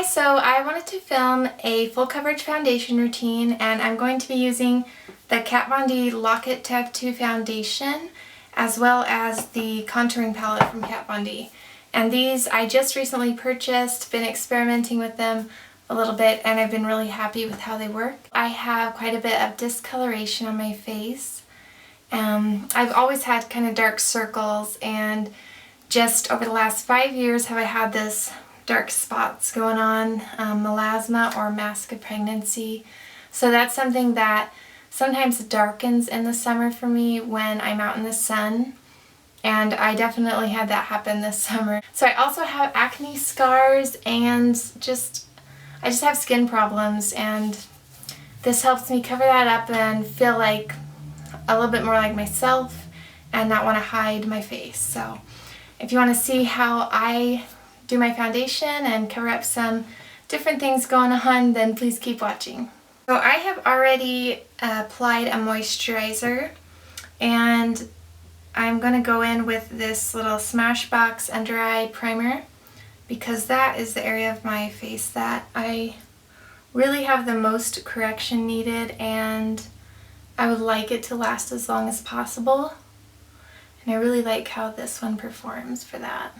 So I wanted to film a full coverage foundation routine, and I'm going to be using the Kat Von D Lock It Tattoo Foundation as well as the contouring palette from Kat Von D. And these I just recently purchased, been experimenting with them a little bit, and I've been really happy with how they work. I have quite a bit of discoloration on my face. I've always had kind of dark circles, and just over the last 5 years have I had this dark spots going on, melasma or mask of pregnancy. So that's something that sometimes darkens in the summer for me when I'm out in the sun, and I definitely had that happen this summer. So I also have acne scars, and I just have skin problems, and this helps me cover that up and feel like a little bit more like myself and not want to hide my face. So if you want to see how I do my foundation and cover up some different things going on, then please keep watching. So I have already applied a moisturizer, and I'm going to go in with this little Smashbox under eye primer because that is the area of my face that I really have the most correction needed, and I would like it to last as long as possible. And I really like how this one performs for that.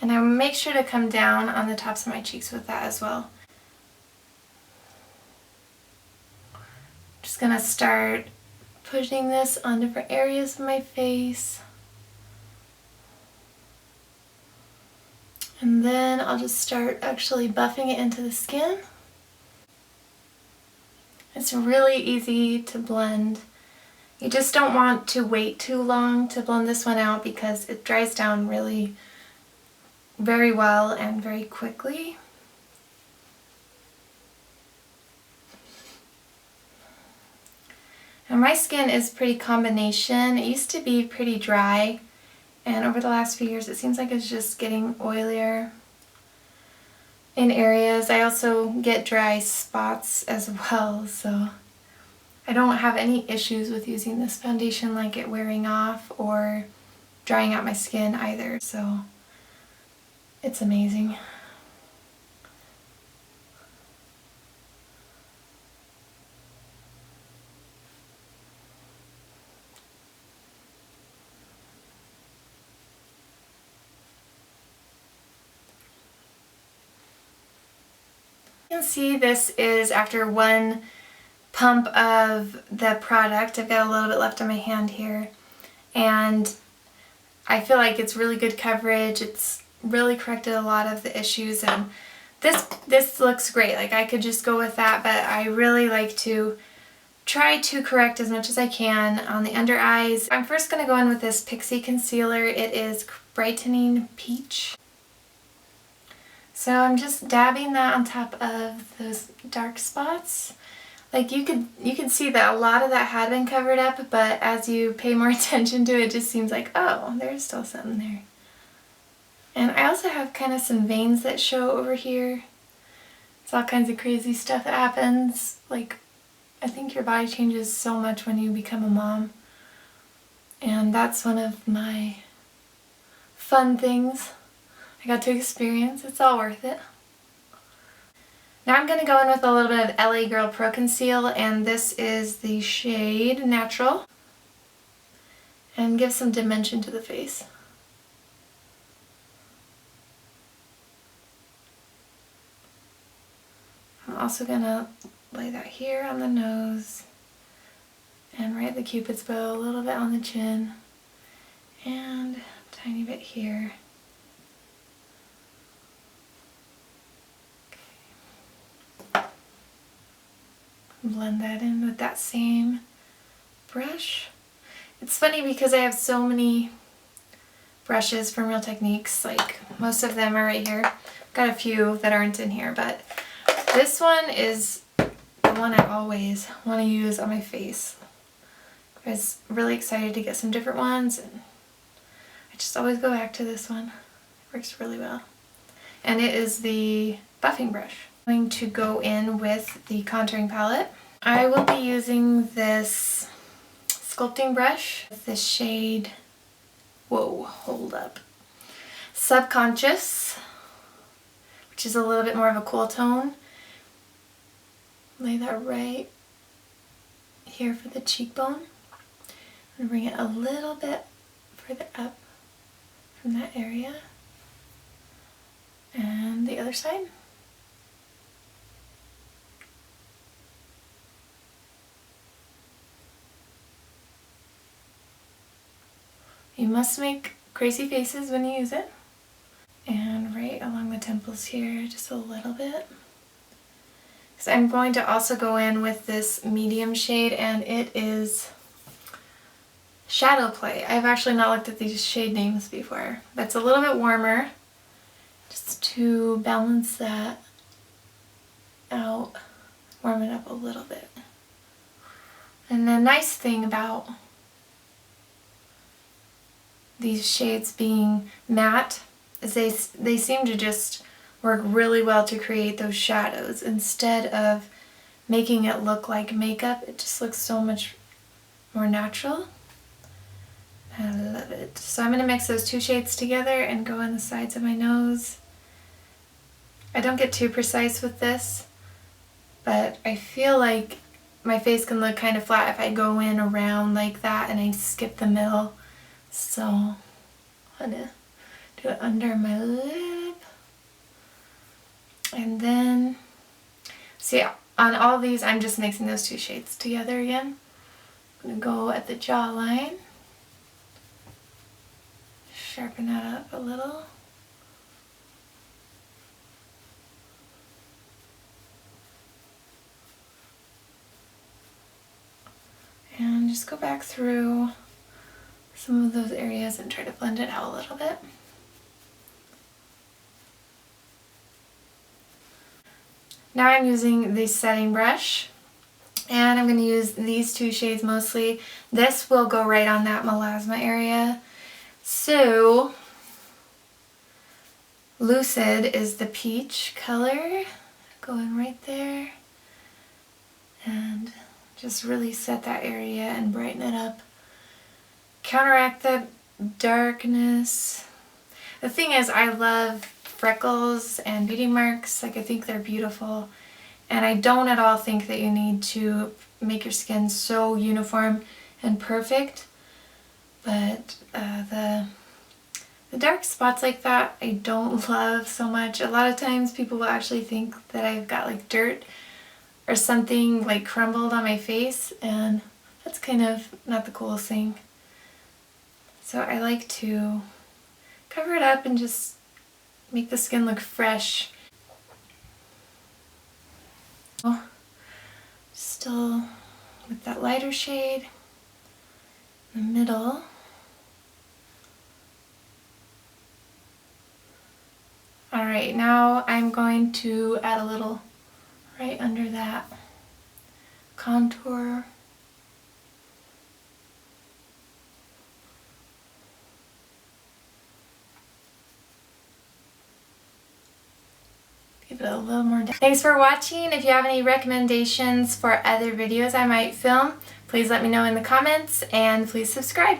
And I will make sure to come down on the tops of my cheeks with that as well. Just gonna start pushing this on different areas of my face. And then I'll just start actually buffing it into the skin. It's really easy to blend. You just don't want to wait too long to blend this one out because it dries down really very well and very quickly. And my skin is pretty combination. It used to be pretty dry, and over the last few years it seems like it's just getting oilier in areas. I also get dry spots as well, so I don't have any issues with using this foundation, like it wearing off or drying out my skin either, so it's amazing. You can see this is after one pump of the product. I've got a little bit left on my hand here, and I feel like it's really good coverage. It's really corrected a lot of the issues, and this looks great. Like, I could just go with that, but I really like to try to correct as much as I can on the under eyes. I'm first going to go in with this Pixie concealer. It is Brightening Peach. So I'm just dabbing that on top of those dark spots. Like, you could see that a lot of that had been covered up, but as you pay more attention to it, it just seems like, oh, there's still something there. And I also have kind of some veins that show over here. It's all kinds of crazy stuff that happens. Like, I think your body changes so much when you become a mom. And that's one of my fun things I got to experience. It's all worth it. Now I'm going to go in with a little bit of LA Girl Pro Conceal, and this is the shade Natural, and give some dimension to the face. I'm also going to lay that here on the nose, and right at the cupid's bow, a little bit on the chin, and a tiny bit here. Blend that in with that same brush. It's funny because I have so many brushes from Real Techniques, like most of them are right here. Got a few that aren't in here, but this one is the one I always want to use on my face. I was really excited to get some different ones, and I just always go back to this one. It works really well. And it is the buffing brush. I'm going to go in with the contouring palette. I will be using this sculpting brush with this shade, whoa, hold up, Subconscious. which is a little bit more of a cool tone. Lay that right here for the cheekbone. And bring it a little bit further up from that area. And the other side. You must make crazy faces when you use it. And right along the temples here, just a little bit. So I'm going to also go in with this medium shade, and it is Shadow Play. I've actually not looked at these shade names before. That's a little bit warmer, just to balance that out, warm it up a little bit. And the nice thing about these shades being matte is they seem to just work really well to create those shadows. Instead of making it look like makeup, it just looks so much more natural. I love it. So I'm going to mix those two shades together and go on the sides of my nose. I don't get too precise with this, but I feel like my face can look kind of flat if I go in around like that and I skip the middle. So I'm going to do it under my lip. And then, see, on all these, I'm just mixing those two shades together again. I'm going to go at the jawline. Sharpen that up a little. And just go back through some of those areas and try to blend it out a little bit. Now I'm using the setting brush, and I'm going to use these two shades mostly. This will go right on that melasma area. So, Lucid is the peach color, going right there, and just really set that area and brighten it up. Counteract the darkness. The thing is, I love freckles and beauty marks. Like, I think they're beautiful, and I don't at all think that you need to make your skin so uniform and perfect. But the dark spots like that I don't love so much. A lot of times people will actually think that I've got like dirt or something like crumbled on my face, and that's kind of not the coolest thing. So I like to cover it up and just make the skin look fresh. Still with that lighter shade in the middle. Alright, now I'm going to add a little right under that contour. Give it a little more depth. Thanks for watching. If you have any recommendations for other videos I might film, please let me know in the comments, and please subscribe.